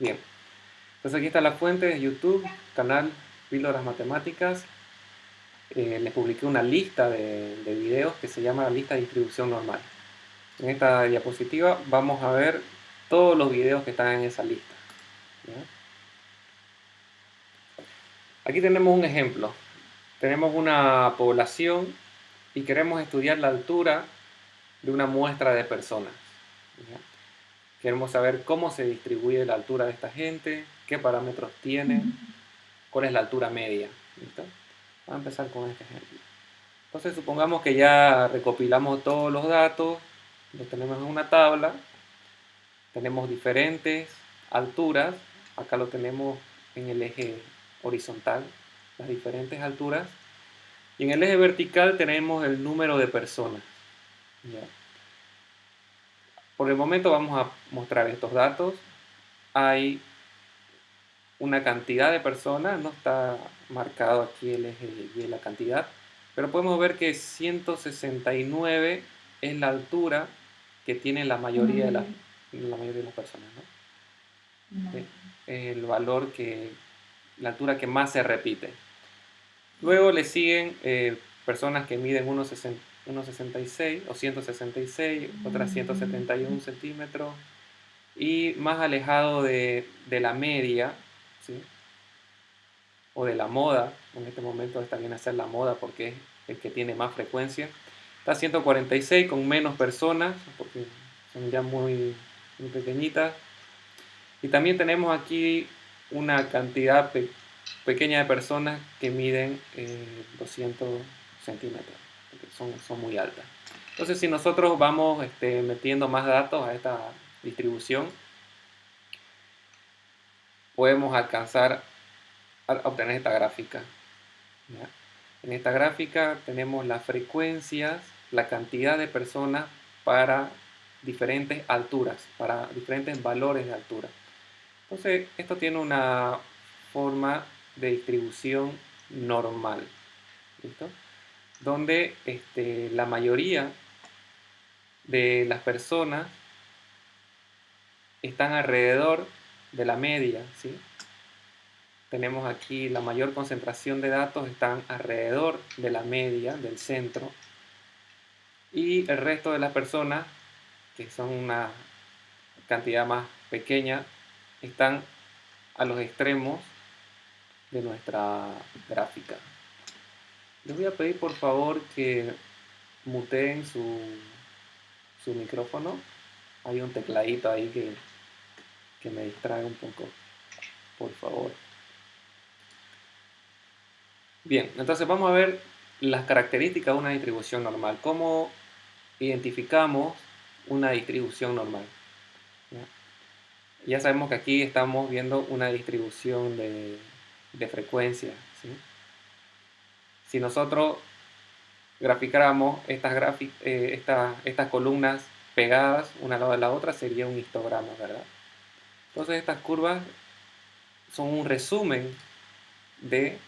Bien, entonces aquí está la fuente de YouTube, canal Píldoras Matemáticas. Les publiqué una lista de videos que se llama la lista de distribución normal. En esta diapositiva vamos a ver todos los videos que están en esa lista. ¿Ya? Aquí tenemos un ejemplo. Tenemos una población y queremos estudiar la altura de una muestra de personas. ¿Ya? Queremos saber cómo se distribuye la altura de esta gente, qué parámetros tiene, cuál es la altura media. ¿Listo? Vamos a empezar con este ejemplo. Entonces supongamos que ya recopilamos todos los datos, los tenemos en una tabla, tenemos diferentes alturas, acá lo tenemos en el eje horizontal, las diferentes alturas, y en el eje vertical tenemos el número de personas. ¿Ya? Por el momento vamos a mostrar estos datos. Hay una cantidad de personas, no está marcado aquí el eje y la cantidad, pero podemos ver que 169 es la altura que tiene la mayoría de las personas, ¿no? El valor la altura que más se repite. Luego le siguen personas que miden 1,66 o 166, otras 171 centímetros, y más alejado de la media, ¿sí? O de la moda, en este momento está bien hacer la moda porque es el que tiene más frecuencia. Está 146 con menos personas, porque son ya muy pequeñitas. Y también tenemos aquí una cantidad pequeña de personas que miden 200 centímetros, porque son muy altas. Entonces, si nosotros vamos metiendo más datos a esta distribución, podemos alcanzar a obtener esta gráfica. ¿Ya? En esta gráfica tenemos las frecuencias, la cantidad de personas para diferentes alturas, para diferentes valores de altura. Entonces, esto tiene una forma de distribución normal, ¿listo? Donde la mayoría de las personas están alrededor de la media, ¿sí? Tenemos aquí la mayor concentración de datos están alrededor de la media, del centro, y el resto de las personas, que son una cantidad más pequeña, están a los extremos de nuestra gráfica. Les voy a pedir por favor que muteen su micrófono. Hay un tecladito ahí que me distrae un poco, por favor. Bien, entonces vamos a ver las características de una distribución normal. ¿Cómo identificamos una distribución normal? Ya sabemos que aquí estamos viendo una distribución de frecuencia, ¿sí? Si nosotros graficáramos estas columnas pegadas una al lado de la otra, sería un histograma, ¿verdad? Entonces estas curvas son un resumen de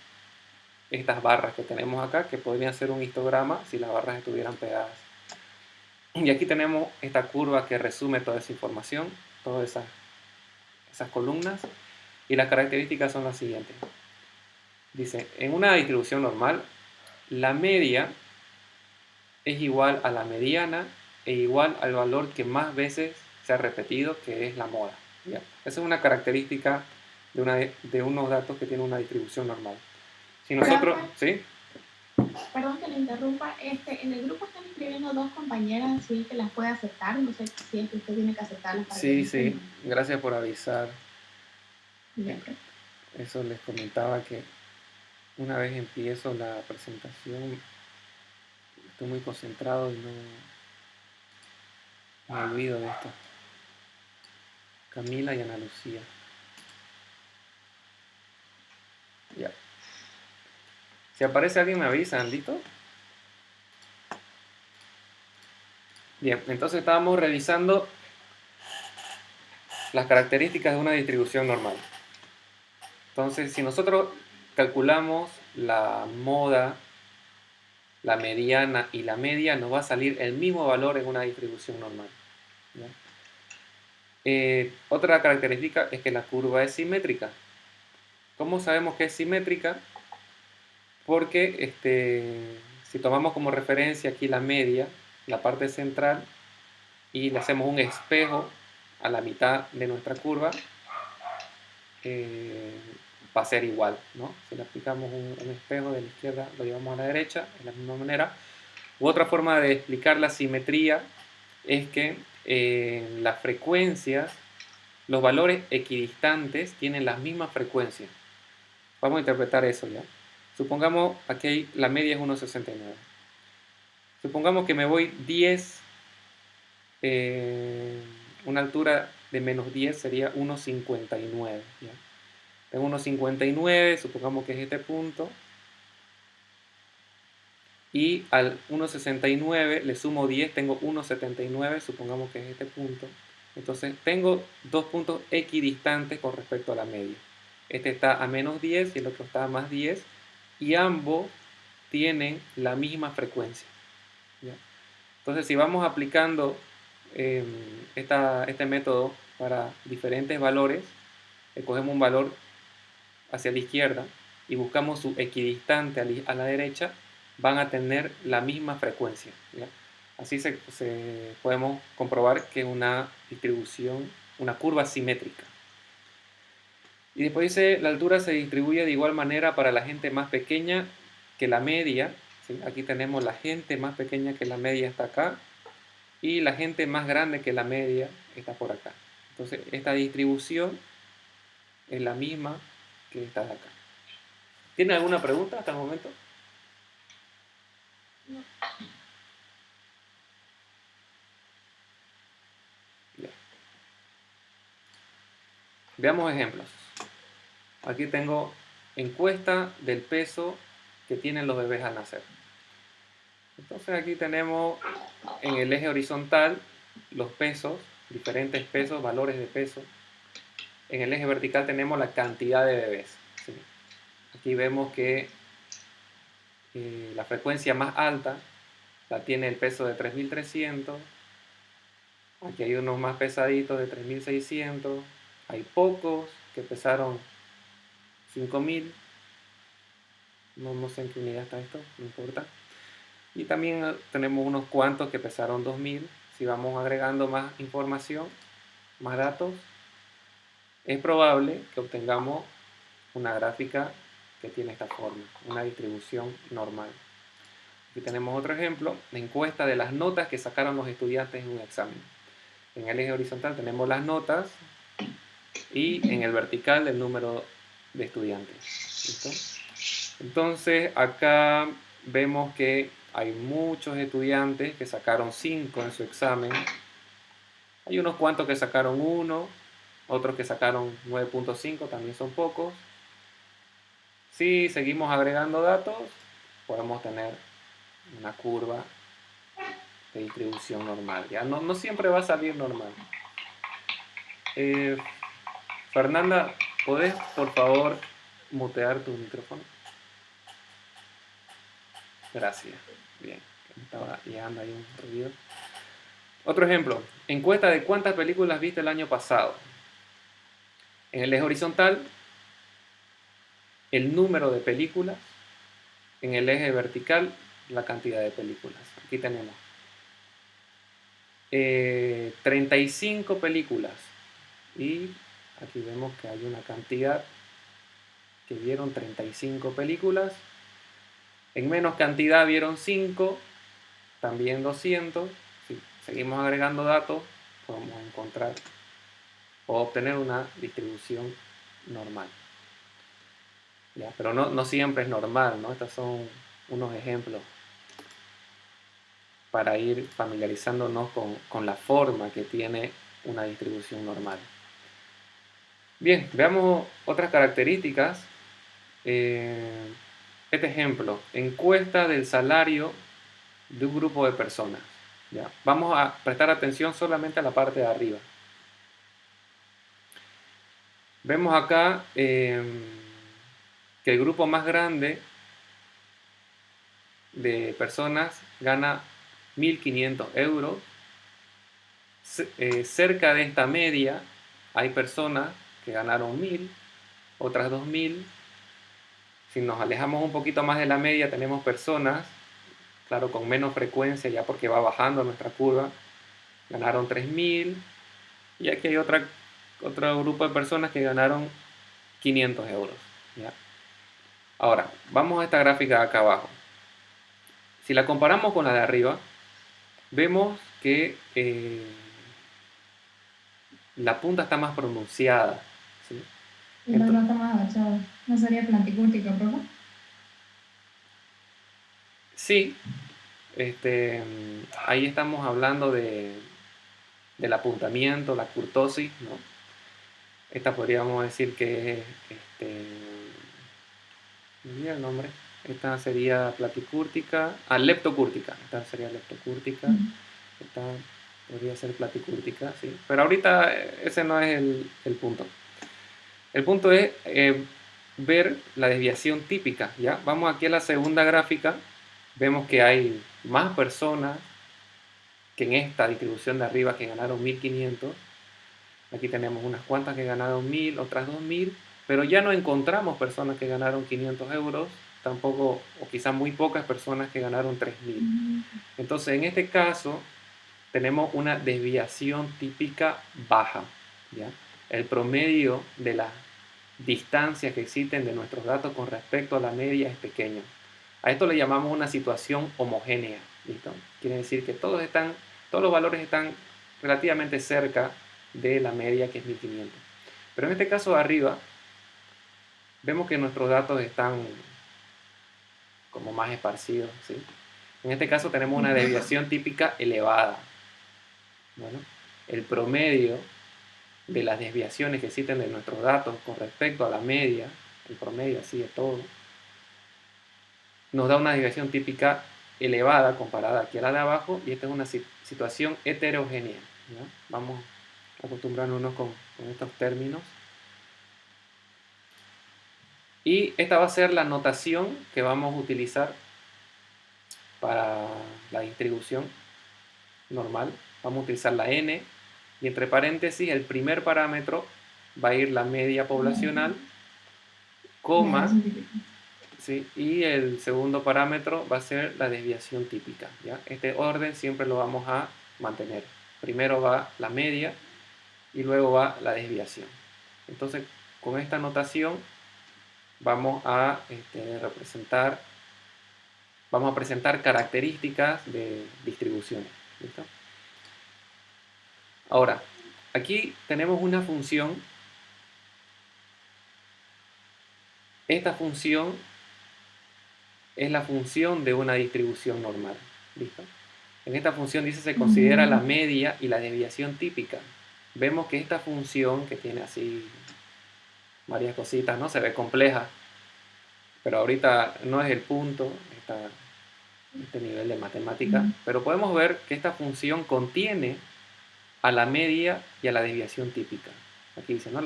estas barras que tenemos acá, que podrían ser un histograma si las barras estuvieran pegadas. Y aquí tenemos esta curva que resume toda esa información, todas esas columnas, y las características son las siguientes. Dice, en una distribución normal, la media es igual a la mediana e igual al valor que más veces se ha repetido, que es la moda. ¿Ya? Esa es una característica de unos datos que tienen una distribución normal. Si nosotros, ¿sí? Perdón que le interrumpa, en el grupo están escribiendo dos compañeras, ¿sí? Que las puede aceptar, no sé si es que usted tiene que aceptarlas para Sí, que sí, gracias por avisar. Bien. Eso les comentaba que una vez empiezo la presentación, estoy muy concentrado y no me olvido de esto. Camila y Ana Lucía. Ya. Si aparece alguien me avisan, ¿listo? Bien, entonces estábamos revisando las características de una distribución normal. Entonces, si nosotros calculamos la moda, la mediana y la media, nos va a salir el mismo valor en una distribución normal. ¿Ya? Otra característica es que la curva es simétrica. ¿Cómo sabemos que es simétrica? Porque si tomamos como referencia aquí la media, la parte central, y le hacemos un espejo a la mitad de nuestra curva, va a ser igual, ¿no? Si le aplicamos un espejo de la izquierda, lo llevamos a la derecha, de la misma manera. U otra forma de explicar la simetría es que las frecuencias, los valores equidistantes tienen las mismas frecuencias. Vamos a interpretar eso ya. Supongamos aquí la media es 1,69. Supongamos que me voy 10, una altura de menos 10 sería 1,59. ¿Ya? Tengo 1,59, supongamos que es este punto. Y al 1,69 le sumo 10, tengo 1,79, supongamos que es este punto. Entonces tengo dos puntos equidistantes con respecto a la media. Este está a menos 10 y el otro está a más 10. Y ambos tienen la misma frecuencia. ¿Ya? Entonces, si vamos aplicando este método para diferentes valores, cogemos un valor hacia la izquierda y buscamos su equidistante a la derecha, van a tener la misma frecuencia. ¿Ya? Así podemos comprobar que es una distribución, una curva simétrica. Y después dice, la altura se distribuye de igual manera para la gente más pequeña que la media. ¿Sí? Aquí tenemos la gente más pequeña que la media está acá y la gente más grande que la media está por acá. Entonces, esta distribución es la misma que esta de acá. ¿Tiene alguna pregunta hasta el momento? No. Ya. Veamos ejemplos. Aquí tengo encuesta del peso que tienen los bebés al nacer. Entonces aquí tenemos en el eje horizontal los pesos, diferentes pesos, valores de peso. En el eje vertical tenemos la cantidad de bebés. ¿Sí? Aquí vemos que la frecuencia más alta la tiene el peso de 3.300. Aquí hay unos más pesaditos de 3.600. Hay pocos que pesaron 5.000. No sé en qué unidad está esto, no importa. Y también tenemos unos cuantos que pesaron 2.000. Si vamos agregando más información, más datos, es probable que obtengamos una gráfica que tiene esta forma, una distribución normal. Aquí tenemos otro ejemplo, la encuesta de las notas que sacaron los estudiantes en un examen. En el eje horizontal tenemos las notas y en el vertical el número de estudiantes. ¿Listo? Entonces acá vemos que hay muchos estudiantes que sacaron 5 en su examen. Hay unos cuantos que sacaron 1, otros que sacaron 9.5, también son pocos. Si seguimos agregando datos, podemos tener una curva de distribución normal. ¿Ya? No siempre va a salir normal. Fernanda, ¿podés por favor mutear tu micrófono? Gracias. Bien, estaba llegando ahí un ruido. Otro ejemplo, encuesta de cuántas películas viste el año pasado. En el eje horizontal, el número de películas. En el eje vertical, la cantidad de películas. Aquí tenemos 35 películas. Y aquí vemos que hay una cantidad que vieron 35 películas. En menos cantidad vieron 5, también 200. Si seguimos agregando datos, podemos encontrar o obtener una distribución normal. ¿Ya? Pero no siempre es normal, ¿no? Estos son unos ejemplos para ir familiarizándonos con la forma que tiene una distribución normal. Bien, veamos otras características. Este ejemplo, encuesta del salario de un grupo de personas. ¿Ya? Vamos a prestar atención solamente a la parte de arriba. Vemos acá que el grupo más grande de personas gana 1.500 euros cerca de esta media hay personas que ganaron 1000, otras 2000. Si nos alejamos un poquito más de la media, tenemos personas, claro, con menos frecuencia, ya porque va bajando nuestra curva, ganaron 3000. Y aquí hay otro grupo de personas que ganaron 500 euros. ¿Ya? Ahora, vamos a esta gráfica de acá abajo. Si la comparamos con la de arriba, vemos que la punta está más pronunciada. ¿Sí? Y no está más agachado. ¿No sería platicúrtica, profe? Sí, ahí estamos hablando del apuntamiento, la curtosis, ¿no? Esta podríamos decir que es, no olvidé el nombre. Esta sería platicúrtica, leptocúrtica. Esta sería leptocúrtica. Esta podría ser platicúrtica, sí. Pero ahorita ese no es el punto. El punto es ver la desviación típica, ¿ya? Vamos aquí a la segunda gráfica. Vemos que hay más personas que en esta distribución de arriba que ganaron 1500. Aquí tenemos unas cuantas que ganaron 1000, otras 2000, pero ya no encontramos personas que ganaron 500 euros, tampoco, o quizás muy pocas personas que ganaron 3000. Entonces, en este caso, tenemos una desviación típica baja, ¿ya? El promedio de las distancias que existen de nuestros datos con respecto a la media es pequeño. A esto le llamamos una situación homogénea, ¿listo? Quiere decir que todos los valores están relativamente cerca de la media, que es 1500. Pero en este caso de arriba, vemos que nuestros datos están como más esparcidos, ¿sí? En este caso tenemos una desviación típica elevada. Bueno, el promedio de las desviaciones que existen de nuestros datos con respecto a la media, el promedio así de todo, nos da una desviación típica elevada comparada aquí a la de abajo, y esta es una situación heterogénea, ¿ya? Vamos acostumbrándonos con estos términos. Y esta va a ser la notación que vamos a utilizar para la distribución normal. Vamos a utilizar la n, y entre paréntesis el primer parámetro va a ir la media poblacional, coma, ¿sí? Y el segundo parámetro va a ser la desviación típica, ¿ya? Este orden siempre lo vamos a mantener. Primero va la media y luego va la desviación. Entonces, con esta notación vamos a presentar características de distribuciones. ¿Listo? Ahora, aquí tenemos una función. Esta función es la función de una distribución normal. ¿Listo? En esta función dice se considera la media y la desviación típica. Vemos que esta función, que tiene así varias cositas, ¿no? Se ve compleja, pero ahorita no es el punto, este nivel de matemática, pero podemos ver que esta función contiene a la media y a la desviación típica. Aquí dice, ¿no?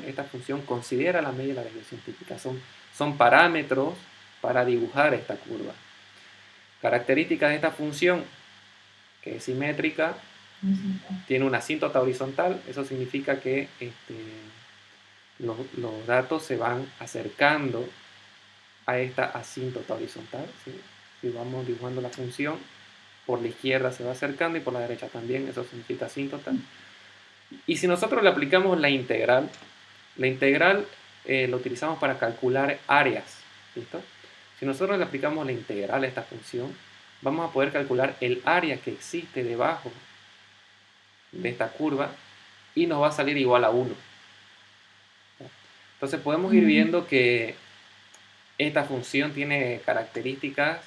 Esta función considera la media y la desviación típica. Son parámetros para dibujar esta curva. Características de esta función, que es simétrica, tiene una asíntota horizontal. Eso significa que los datos se van acercando a esta asíntota horizontal, ¿sí? Si vamos dibujando la función, por la izquierda se va acercando y por la derecha también, eso significa asíntota. Y si nosotros le aplicamos la integral lo utilizamos para calcular áreas, ¿listo? Si nosotros le aplicamos la integral a esta función, vamos a poder calcular el área que existe debajo de esta curva y nos va a salir igual a 1. Entonces podemos ir viendo que esta función tiene características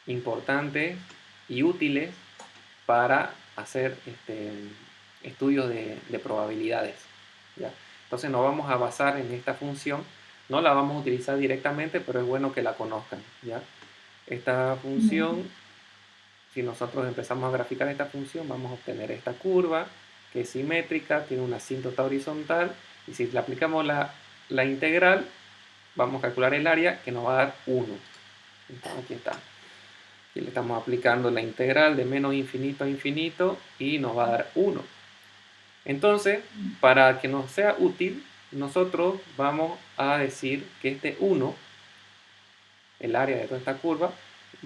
importantes y útiles para hacer estudios de probabilidades, ¿ya? Entonces nos vamos a basar en esta función. No la vamos a utilizar directamente, pero es bueno que la conozcan, ¿ya? Esta función, si nosotros empezamos a graficar esta función, vamos a obtener esta curva que es simétrica, tiene una asíntota horizontal, y si le aplicamos la integral, vamos a calcular el área, que nos va a dar 1. Entonces, aquí está. Y le estamos aplicando la integral de menos infinito a infinito y nos va a dar 1. Entonces, para que nos sea útil, nosotros vamos a decir que este 1, el área de toda esta curva,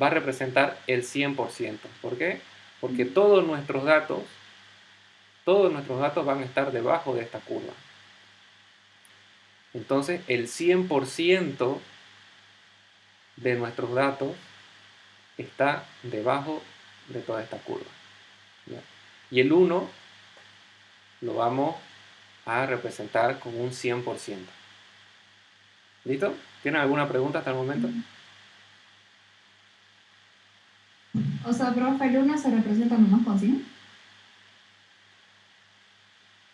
va a representar el 100%. ¿Por qué? Porque todos nuestros datos van a estar debajo de esta curva. Entonces, el 100% de nuestros datos está debajo de toda esta curva. ¿Ya? Y el 1 lo vamos a representar con un 100%. ¿Listo? ¿Tienen alguna pregunta hasta el momento? O sea, profe, el 1 se representa nomás con 100.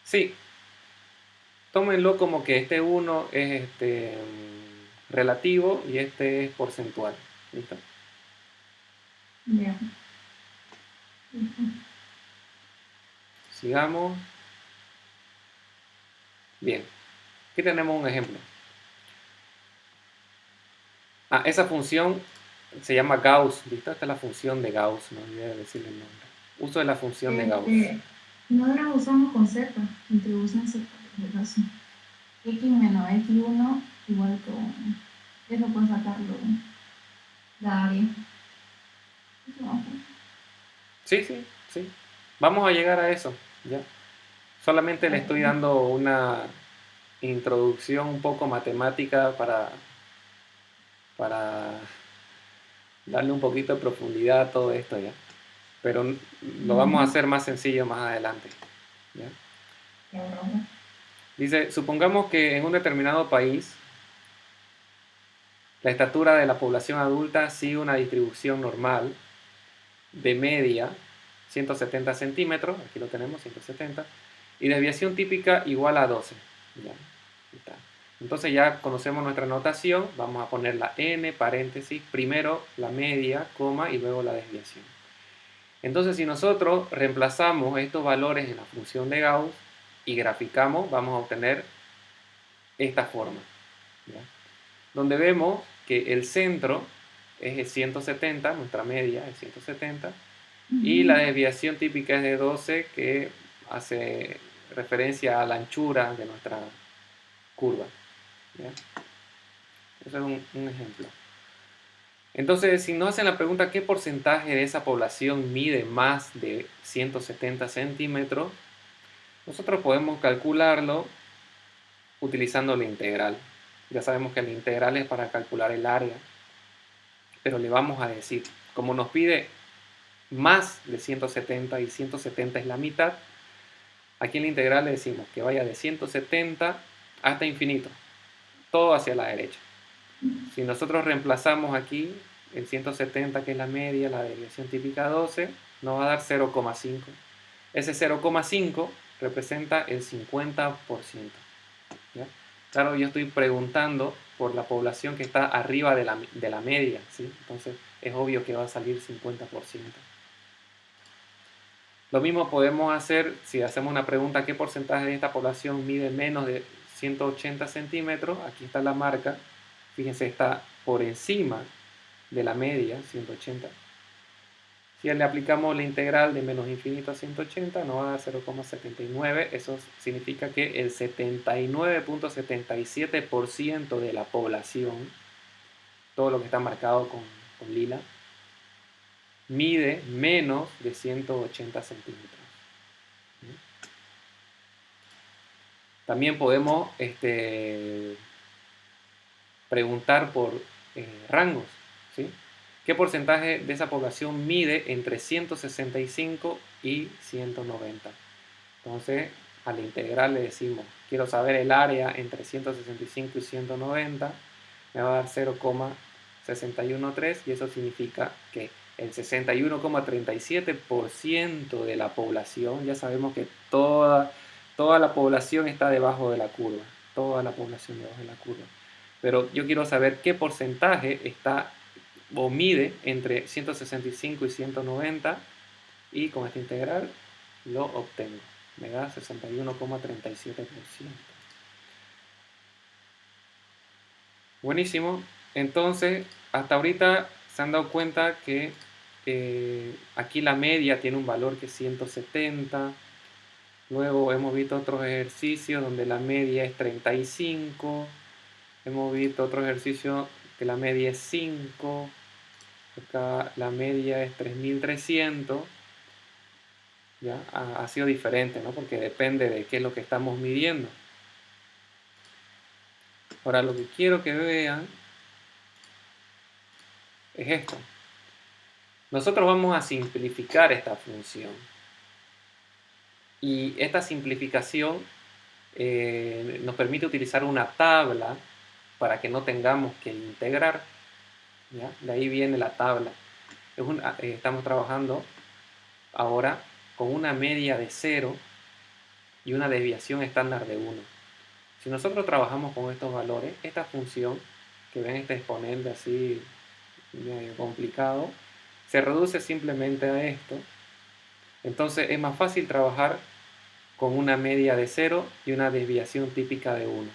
Sí. Tómenlo como que este 1 es relativo y este es porcentual. ¿Listo? Ya. Sigamos. Bien. Aquí tenemos un ejemplo. Esa función se llama Gauss. ¿Listo? Esta es la función de Gauss. No olvidé decirle el nombre. Uso de la función de Gauss. No la usamos con z, introducen z, de caso. X menos X1 igual que 1. Eso puede sacarlo la área. Sí. Vamos a llegar a eso. ¿Ya? Solamente le estoy dando una introducción un poco matemática para darle un poquito de profundidad a todo esto, ¿ya? Pero lo vamos a hacer más sencillo más adelante, ¿ya? Dice, supongamos que en un determinado país la estatura de la población adulta sigue una distribución normal de media 170 centímetros, aquí lo tenemos, 170, y desviación típica igual a 12. ¿Ya? Entonces ya conocemos nuestra notación, vamos a poner la n, paréntesis, primero la media, coma, y luego la desviación. Entonces si nosotros reemplazamos estos valores en la función de Gauss y graficamos, vamos a obtener esta forma. ¿Ya? Donde vemos que el centro es el 170, nuestra media es 170, y la desviación típica es de 12, que hace referencia a la anchura de nuestra curva. ¿Ya? Ese es un ejemplo. Entonces, si nos hacen la pregunta ¿qué porcentaje de esa población mide más de 170 centímetros? Nosotros podemos calcularlo utilizando la integral. Ya sabemos que la integral es para calcular el área, pero le vamos a decir, como nos pide más de 170 y 170 es la mitad, aquí en la integral le decimos que vaya de 170 hasta infinito, todo hacia la derecha. Si nosotros reemplazamos aquí el 170, que es la media, la desviación típica 12, nos va a dar 0,5. Ese 0,5 representa el 50%. ¿Ya? Claro, yo estoy preguntando por la población que está arriba de la media, ¿sí? Entonces es obvio que va a salir 50%. Lo mismo podemos hacer si hacemos una pregunta: ¿qué porcentaje de esta población mide menos de 180 centímetros? Aquí está la marca. Fíjense, está por encima de la media, 180. Si le aplicamos la integral de menos infinito a 180, nos va a dar 0,79. Eso significa que el 79,77% de la población, todo lo que está marcado con lila, mide menos de 180 centímetros. También podemos preguntar por rangos, ¿sí? ¿Qué porcentaje de esa población mide entre 165 y 190? Entonces, a la integral le decimos, quiero saber el área entre 165 y 190, me va a dar 0,613, y eso significa que el 61,37% de la población, ya sabemos que toda la población está debajo de la curva, toda la población debajo de la curva. Pero yo quiero saber qué porcentaje está o mide entre 165 y 190, y con esta integral lo obtengo. Me da 61,37%. Buenísimo. Entonces, hasta ahorita se han dado cuenta que aquí la media tiene un valor que es 170. Luego hemos visto otros ejercicios donde la media es 35. Hemos visto otro ejercicio que la media es 5. Acá la media es 3300. ¿Ya? Ha sido diferente, ¿no? Porque depende de qué es lo que estamos midiendo. Ahora lo que quiero que vean es esto. Nosotros vamos a simplificar esta función. Y esta simplificación nos permite utilizar una tabla para que no tengamos que integrar. ¿Ya? De ahí viene la tabla. Estamos trabajando ahora con una media de 0 y una desviación estándar de 1. Si nosotros trabajamos con estos valores, esta función, que ven este exponente así medio complicado, se reduce simplemente a esto. Entonces es más fácil trabajar con una media de 0 y una desviación típica de 1.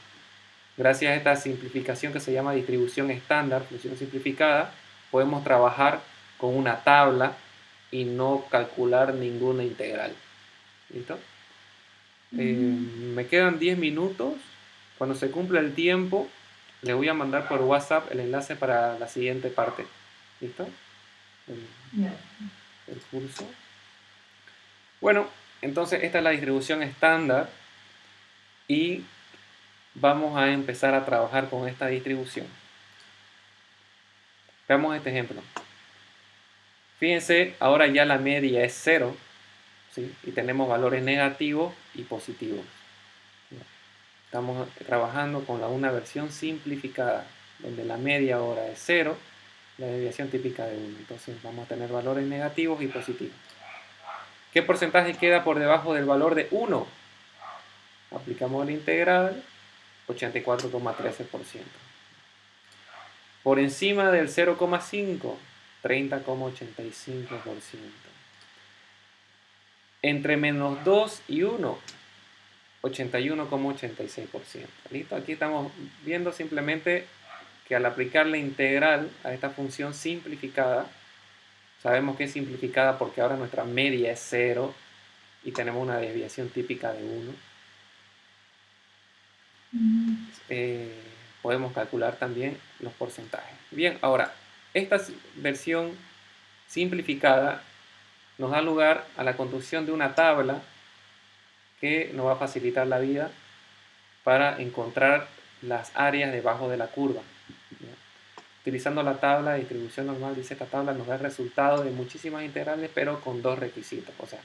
Gracias a esta simplificación que se llama distribución estándar, función simplificada, podemos trabajar con una tabla y no calcular ninguna integral. ¿Listo? Me quedan 10 minutos. Cuando se cumpla el tiempo, les voy a mandar por WhatsApp el enlace para la siguiente parte. ¿Listo? El curso. Bueno, entonces esta es la distribución estándar y vamos a empezar a trabajar con esta distribución. Veamos este ejemplo. Fíjense, ahora ya la media es 0, ¿sí? Y tenemos valores negativos y positivos. Estamos trabajando con una versión simplificada, donde la media ahora es 0, la desviación típica de 1. Entonces vamos a tener valores negativos y positivos. ¿Qué porcentaje queda por debajo del valor de 1? Aplicamos la integral, 84,13%. Por encima del 0,5, 30,85%. Entre menos 2 y 1, 81,86%. ¿Listo? Aquí estamos viendo simplemente que al aplicar la integral a esta función simplificada, sabemos que es simplificada porque ahora nuestra media es 0 y tenemos una desviación típica de 1. Podemos calcular también los porcentajes. Bien, ahora, esta versión simplificada nos da lugar a la construcción de una tabla que nos va a facilitar la vida para encontrar las áreas debajo de la curva. ¿Ya? Utilizando la tabla de distribución normal, dice esta tabla nos da el resultado de muchísimas integrales, pero con dos requisitos. O sea,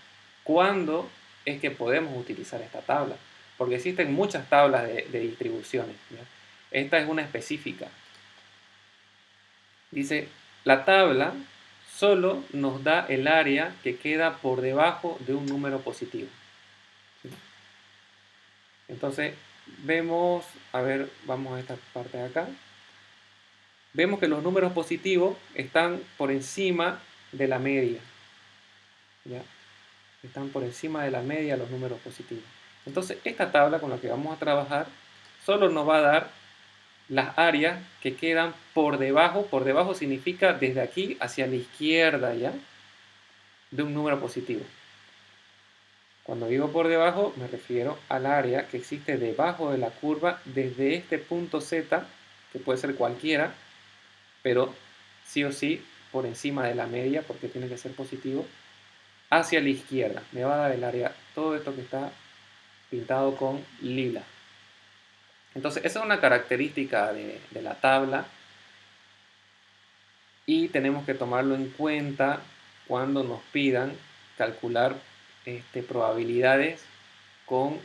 ¿cuándo es que podemos utilizar esta tabla? Porque existen muchas tablas de distribuciones. ¿Ya? Esta es una específica. Dice, la tabla solo nos da el área que queda por debajo de un número positivo. ¿Sí? Entonces, vemos, a ver, vamos a esta parte de acá. Vemos que los números positivos están por encima de la media. ¿Ya? Están por encima de la media los números positivos. Entonces, esta tabla con la que vamos a trabajar solo nos va a dar las áreas que quedan por debajo significa desde aquí hacia la izquierda, ¿ya? De un número positivo. Cuando digo por debajo, me refiero al área que existe debajo de la curva desde este punto Z, que puede ser cualquiera, pero sí o sí por encima de la media, porque tiene que ser positivo, hacia la izquierda. Me va a dar el área, todo esto que está pintado con lila. Entonces, esa es una característica de la tabla y tenemos que tomarlo en cuenta cuando nos pidan calcular probabilidades con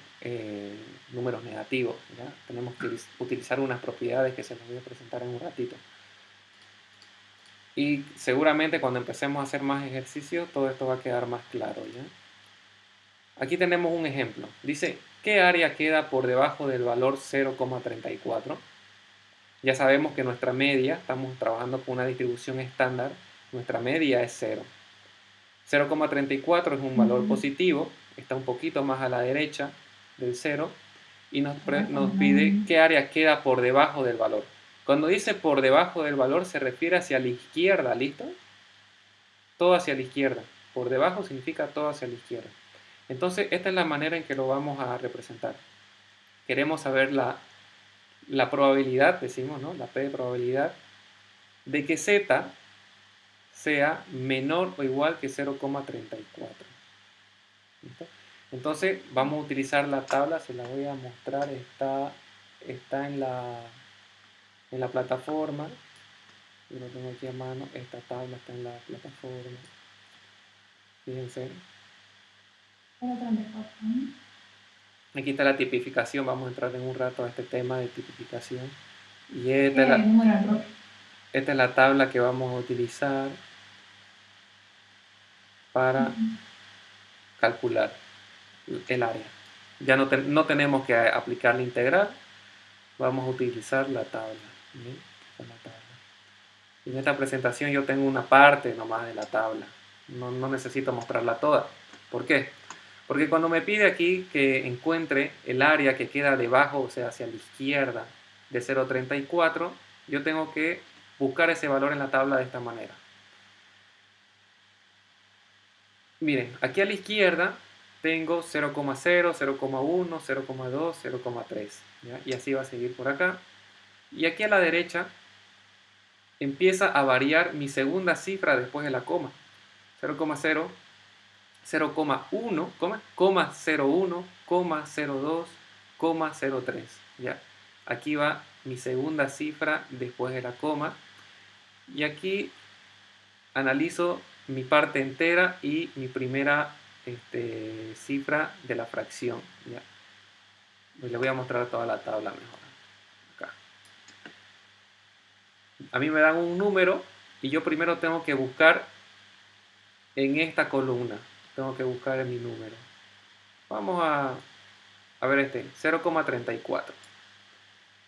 números negativos. ¿Ya? Tenemos que utilizar unas propiedades que se las voy a presentar en un ratito. Y seguramente cuando empecemos a hacer más ejercicios, todo esto va a quedar más claro. ¿Ya? Aquí tenemos un ejemplo. Dice, ¿qué área queda por debajo del valor 0,34? Ya sabemos que nuestra media, estamos trabajando con una distribución estándar, nuestra media es 0. 0,34 es un valor positivo, está un poquito más a la derecha del 0 y nos pide qué área queda por debajo del valor. Cuando dice por debajo del valor se refiere hacia la izquierda, ¿listo? todo hacia la izquierda. Por debajo significa todo hacia la izquierda. Entonces, esta es la manera en que lo vamos a representar. Queremos saber la probabilidad, decimos, ¿no? La P de probabilidad, de que Z sea menor o igual que 0,34. ¿Listo? Entonces, vamos a utilizar la tabla, se la voy a mostrar, está en la plataforma. Yo lo tengo aquí a mano, esta tabla está en la plataforma. Fíjense. 0,34, ¿no? Aquí está la tipificación, vamos a entrar en un rato a este tema de tipificación. Y ¿Qué número error? esta es la tabla que vamos a utilizar para calcular el área. Ya no tenemos que aplicar la integral, vamos a utilizar la tabla. ¿Bien? Esta es la tabla. En esta presentación yo tengo una parte nomás de la tabla, no necesito mostrarla toda. ¿Por qué? Porque cuando me pide aquí que encuentre el área que queda debajo, o sea, hacia la izquierda de 0,34, yo tengo que buscar ese valor en la tabla de esta manera. Miren, aquí a la izquierda tengo 0,0, 0,1, 0,2, 0,3. Y así va a seguir por acá. Y aquí a la derecha empieza a variar mi segunda cifra después de la coma. 0,0, 0,1, 0,01, 0,02, 0,03. ¿Ya? Aquí va mi segunda cifra después de la coma. Y aquí analizo mi parte entera y mi primera cifra de la fracción. ¿Ya? Les voy a mostrar toda la tabla mejor. Acá. A mí me dan un número y yo primero tengo que buscar en esta columna. Tengo que buscar en mi número. Vamos a ver 0,34.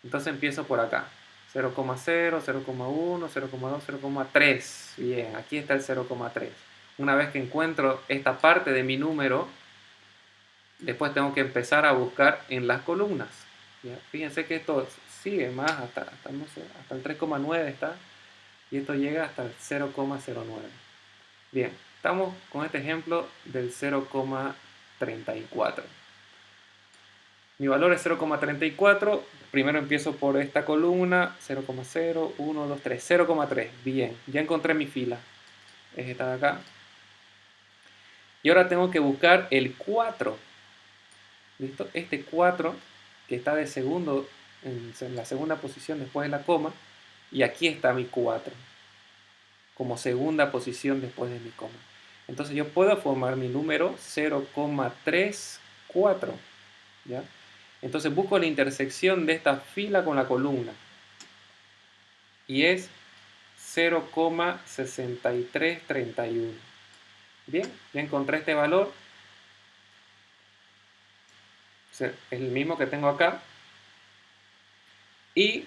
Entonces empiezo por acá. 0,0, 0,1, 0,2, 0,3. Bien, aquí está el 0,3. Una vez que encuentro esta parte de mi número, después tengo que empezar a buscar en las columnas. ¿Ya? Fíjense que esto sigue más hasta el 3,9 está. Y esto llega hasta el 0,09. Bien, estamos con este ejemplo del 0,34. Mi valor es 0,34. Primero empiezo por esta columna. 0,0, 1, 2, 3. 0,3. Bien, ya encontré mi fila. Es esta de acá. Y ahora tengo que buscar el 4. ¿Listo? Este 4 que está de segundo, en la segunda posición después de la coma. Y aquí está mi 4. Como segunda posición después de mi coma. Entonces yo puedo formar mi número 0,34. ¿Ya? Entonces busco la intersección de esta fila con la columna. Y es 0,6331. Bien, ya encontré este valor. Es el mismo que tengo acá. Y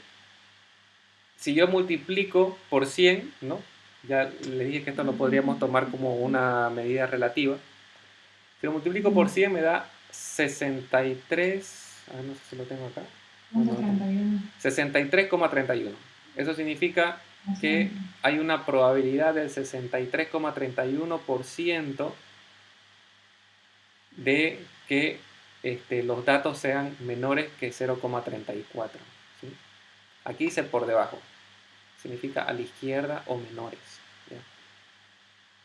si yo multiplico por 100, ¿no? Ya le dije que esto lo podríamos tomar como una medida relativa. Si lo multiplico por 100 me da 63, no sé si lo tengo acá. 63,31. Eso significa que hay una probabilidad del 63,31% de que los datos sean menores que 0,34. ¿Sí? Aquí dice por debajo. Significa a la izquierda o menores. ¿Ya?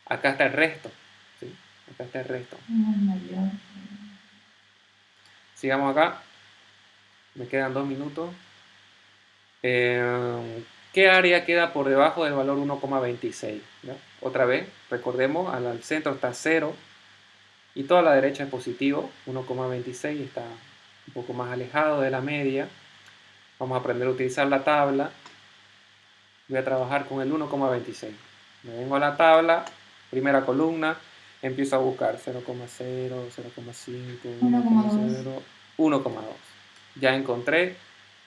Acá está el resto. ¿Sí? Acá está el resto. Sigamos acá. Me quedan 2 minutos. ¿Qué área queda por debajo del valor 1,26? ¿Ya? Otra vez, recordemos, al centro está 0 y toda la derecha es positivo. 1,26 está un poco más alejado de la media. Vamos a aprender a utilizar la tabla. Voy a trabajar con el 1,26. Me vengo a la tabla, primera columna, empiezo a buscar 0,0, 0,5, 1,0, 1,2. Ya encontré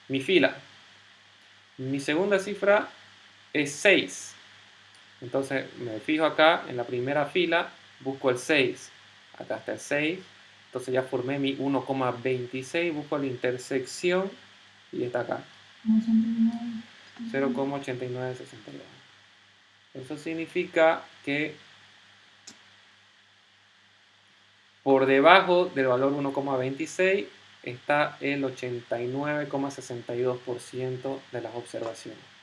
mi fila. Mi segunda cifra es 6. Entonces me fijo acá en la primera fila, busco el 6. Acá está el 6. Entonces ya formé mi 1,26, busco la intersección y está acá. 0,8962. Eso significa que Por debajo del valor 1,26 está el 89,62% de las observaciones.